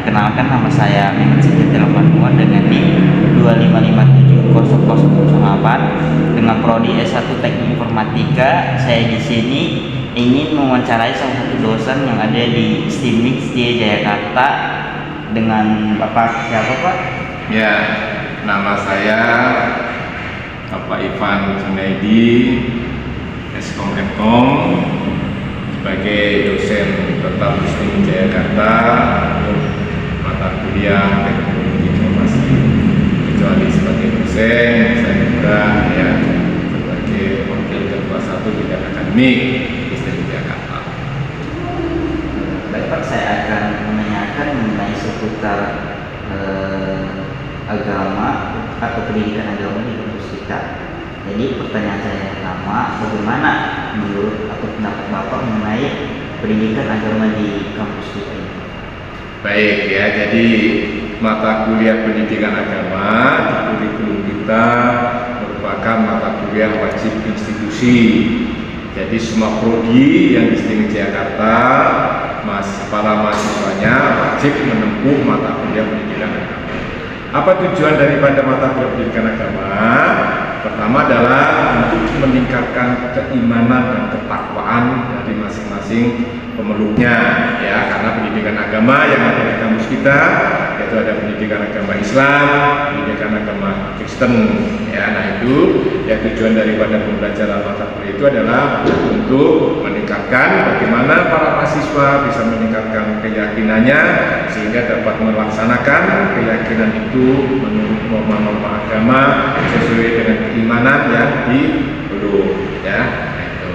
perkenalkan, nama saya Mehmet Sigit Telemanuar dengan NIM 25570008 dengan prodi S1 Teknik Informatika. Saya di sini ingin mewawancarai salah satu dosen yang ada di STIMIX di Jakarta. Dengan Bapak siapa, Pak? Ya, nama saya Bapak Ivan Junaidi, Eskom sebagai dosen tetap di STIMIX Jakarta untuk mata kuliah Teknologi Informasi. Kecuali sebagai dosen, saya juga sebagai wakil ketua 1 bidang akademik di STIMIX Jakarta. Baik, Pak, saya akan menanyakan mengenai seputar agama atau pendidikan agama di kampus kita. Jadi pertanyaan saya yang pertama, bagaimana menurut atau pendapat Bapak mengenai pendidikan agama di kampus kita ini? Baik ya, jadi mata kuliah pendidikan agama di kurikulum kita merupakan mata kuliah wajib institusi. Jadi semua prodi yang di STIMIX Jakarta, para mahasiswanya wajib menempuh mata kuliah pendidikan agama. Apa tujuan daripada mata kuliah pendidikan agama? Pertama adalah untuk meningkatkan keimanan dan ketakwaan dari masing-masing pemeluknya, ya, karena pendidikan agama yang ada di kampus kita yaitu ada pendidikan agama Islam, pendidikan agama Kristen, ya. Nah, itu ya tujuan daripada pembelajaran mata kuliah itu adalah untuk meningkatkan bagaimana para mahasiswa bisa meningkatkan keyakinannya sehingga dapat melaksanakan keyakinan itu menurut norma-norma agama sesuai dengan keimanan yang dipeluk, ya. Nah, itu.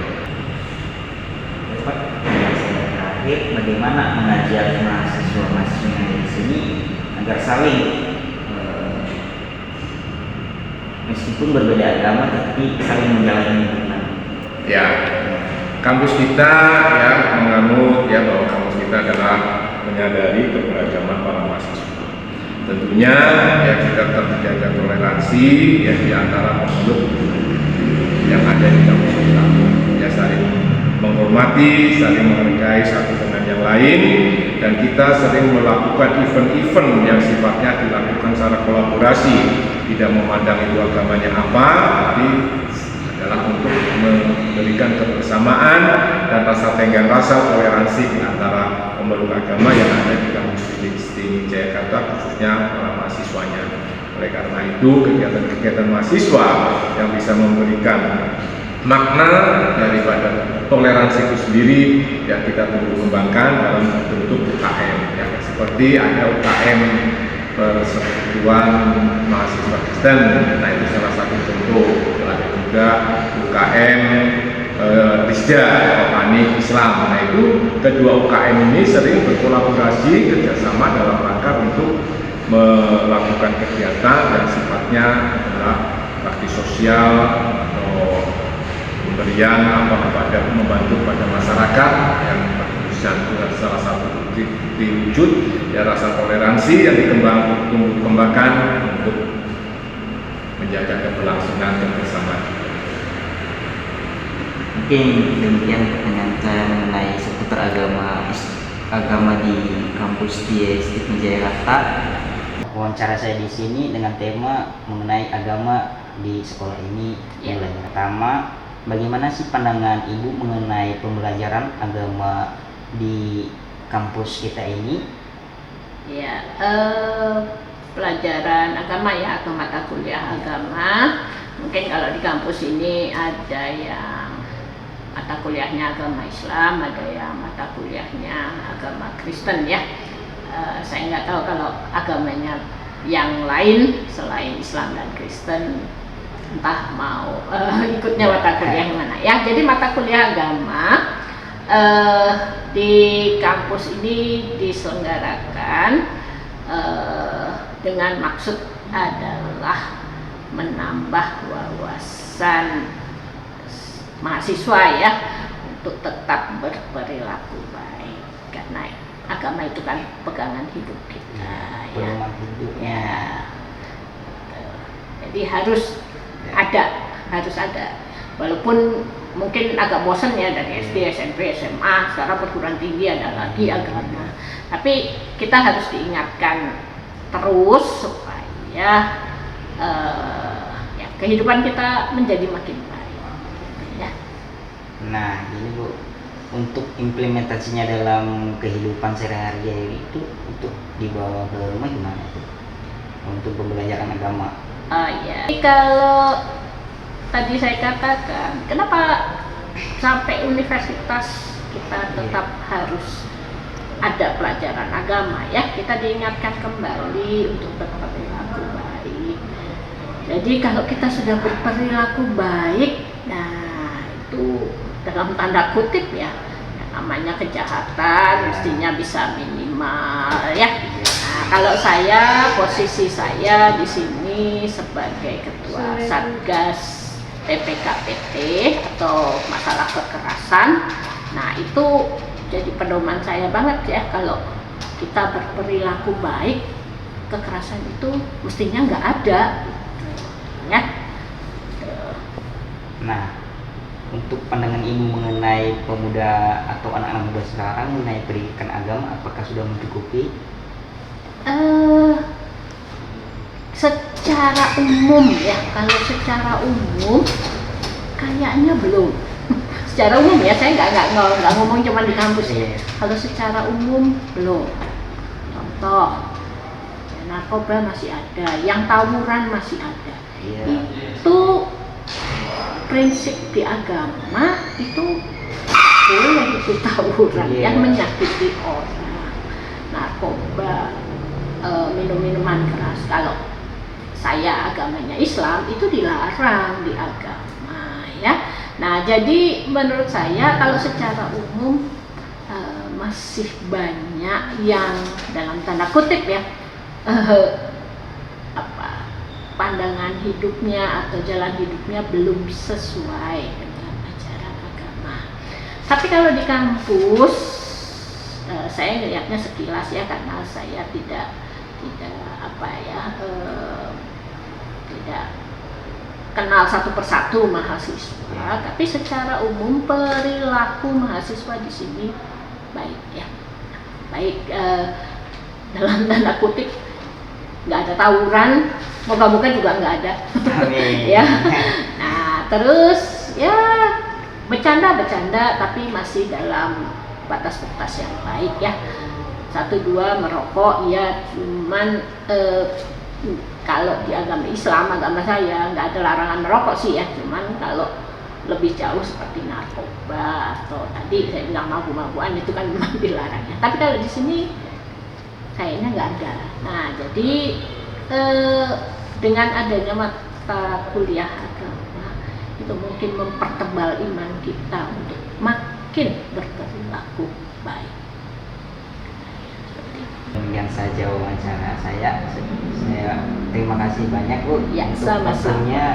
Pak, terakhir, bagaimana mengajak mahasiswa-mahasiswa yang ada di sini agar saling meskipun berbeda agama tapi saling menjalani hubungan? Ya, kampus kita ya menganut ya bahwa kampus kita adalah menyadari keberagaman para mahasiswa. Tentunya ya kita tetap menjaga toleransi ya di antara pemeluk yang ada di kampus kita. Ya, saling menghormati, saling menghargai satu dengan yang lain, dan kita sering melakukan event-event yang sifatnya dilakukan secara kolaborasi, tidak memandang itu agamanya apa, tapi adalah untuk memberikan kebersamaan dan rasa tenggang rasa toleransi di antara pemeluk agama yang ada di kampus STIMIX Jakarta, khususnya para mahasiswanya. Oleh karena itu, kegiatan-kegiatan mahasiswa yang bisa memberikan makna daripada toleransi itu sendiri yang kita tumbuh kembangkan dalam bentuk UKM, ya, seperti ada UKM Persekutuan Mahasiswa Kristen. Nah, itu salah satu contoh. Ada juga UKM Risda Panik Islam. Nah, itu kedua UKM ini sering berkolaborasi kerjasama dalam rangka untuk melakukan kegiatan yang sifatnya adalah bakti sosial atau pemberian kepada membantu pada masyarakat yang berkhususnya salah satu bukti wujud ya rasa toleransi yang dikembangkan untuk menjaga keberlangsungan kebersamaan. Mungkin demikian pertanyaan saya mengenai seputar agama di kampus di STIMIX Jakarta. Wawancara saya di sini dengan tema mengenai agama di sekolah ini. Yang pertama, bagaimana sih pandangan Ibu mengenai pembelajaran agama di kampus kita ini? Ya, pelajaran agama ya atau mata kuliah agama. Mungkin kalau di kampus ini ada yang mata kuliahnya agama Islam, ada yang mata kuliahnya agama Kristen, ya. Saya nggak tahu kalau agamanya yang lain selain Islam dan Kristen, entah mau ikutnya mata kuliah yang mana, ya. Jadi mata kuliah agama di kampus ini diselenggarakan dengan maksud adalah menambah wawasan mahasiswa ya untuk tetap berperilaku baik, karena agama itu kan pegangan hidup kita, pegangan hidupnya. Jadi harus ada, walaupun mungkin agak bosan ya dari SD, SMP, SMA, sekarang perguruan tinggi ada lagi agama. Tapi kita harus diingatkan terus supaya ya, kehidupan kita menjadi makin baik. Ya. Nah, ini Bu, untuk implementasinya dalam kehidupan sehari-hari itu untuk dibawa ke rumah gimana tuh? Untuk pembelajaran agama. Ya. Jadi kalau tadi saya katakan, kenapa sampai universitas kita tetap harus ada pelajaran agama ya? Kita diingatkan kembali untuk berperilaku baik. Jadi kalau kita sudah berperilaku baik, nah itu dalam tanda kutip ya, yang namanya kejahatan mestinya bisa minimal ya. Nah, kalau saya, posisi saya di sini sebagai ketua Satgas TPKPT atau masalah kekerasan, nah itu jadi pedoman saya banget ya, kalau kita berperilaku baik, kekerasan itu mestinya nggak ada ya. Nah, untuk pandangan Ibu mengenai pemuda atau anak-anak muda sekarang mengenai pendidikan agama, apakah sudah mencukupi? Secara umum ya, kalau secara umum kayaknya belum. Secara umum ya, saya nggak ngomong cuma di kampus ya. Kalau secara umum belum. Contoh, ya, narkoba masih ada, yang tawuran masih ada. Itu prinsip di agama itu boleh itu tawuran yang menyakiti orang, narkoba, minum-minuman keras. Kalau saya agamanya Islam itu dilarang di agama ya. Nah, jadi menurut saya kalau secara umum masih banyak yang dalam tanda kutip ya pandangan hidupnya atau jalan hidupnya belum sesuai dengan ajaran agama. Tapi kalau di kampus saya melihatnya sekilas ya, karena saya tidak tidak kenal satu persatu mahasiswa, tapi secara umum perilaku mahasiswa di sini baik ya, baik dalam tanda kutip nggak ada tawuran, moga-moga juga nggak ada. Ya, nah terus ya bercanda tapi masih dalam batas-batas yang baik ya. 1, 2 merokok ya, cuman kalau di agama Islam, agama saya nggak ada larangan merokok sih ya, cuman kalau lebih jauh seperti narkoba atau tadi saya bilang mabuk-mabukan itu kan memang dilarang ya. Tapi kalau di sini kayaknya nggak ada. Nah, jadi dengan adanya mata kuliah agama itu mungkin mempertebal iman kita untuk makin berperilaku baik. Demikian saja wawancara saya terima kasih banyak Bu Ya, untuk sama-sama. waktunya.